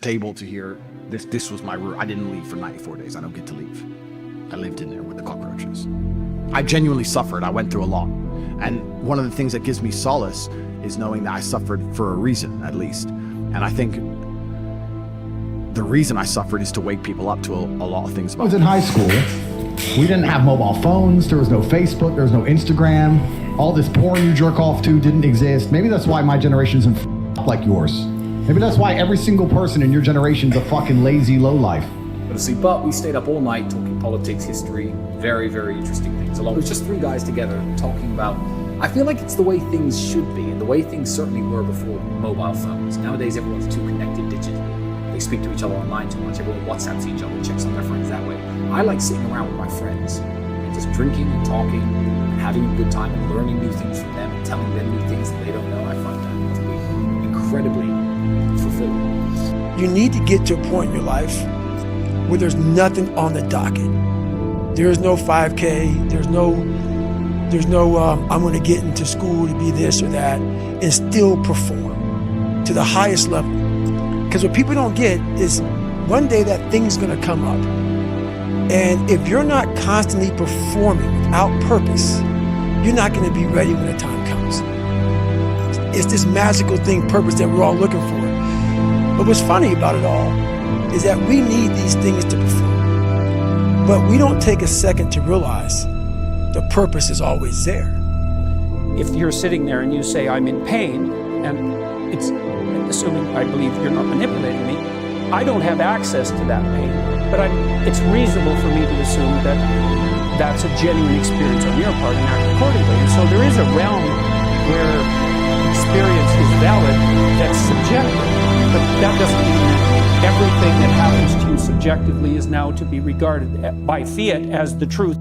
able to hear this was my room. I didn't leave for 94 days. I don't get to leave. I lived in there with the cockroaches. I genuinely suffered. I went through a lot. And one of the things that gives me solace is knowing that I suffered for a reason, at least. And I think the reason I suffered is to wake people up to a lot of things about I was in high school. We didn't have mobile phones. There was no Facebook. There was no Instagram. All this porn you jerk off to didn't exist. Maybe that's why my generation's like yours. Maybe that's why every single person in your generation's a fucking lazy lowlife. But we stayed up all night talking politics, history, very, very interesting things. It was just three guys together talking about, I feel like it's the way things should be, and the way things certainly were before mobile phones. Nowadays, everyone's too connected digitally. They speak to each other online too much. Everyone WhatsApps each other, checks on their friends that way. I like sitting around with my friends and just drinking and talking and having a good time and learning new things from them and telling them new things that they don't know. I find that to be incredibly fulfilling. You need to get to a point in your life where there's nothing on the docket. There is no 5K, there's no I'm gonna get into school to be this or that, and still perform to the highest level. Because what people don't get is one day that thing's gonna come up. And if you're not constantly performing without purpose, you're not gonna be ready when the time comes. It's this magical thing, purpose, that we're all looking for. But what's funny about it all is that we need these things to perform. But we don't take a second to realize the purpose is always there. If you're sitting there and you say, I'm in pain, and it's assuming I believe you're not manipulating me, I don't have access to that pain. But it's reasonable for me to assume that that's a genuine experience on your part and act accordingly. And so there is a realm where experience is valid that's subjective, but that doesn't mean that everything that happens to you subjectively is now to be regarded by fiat as the truth.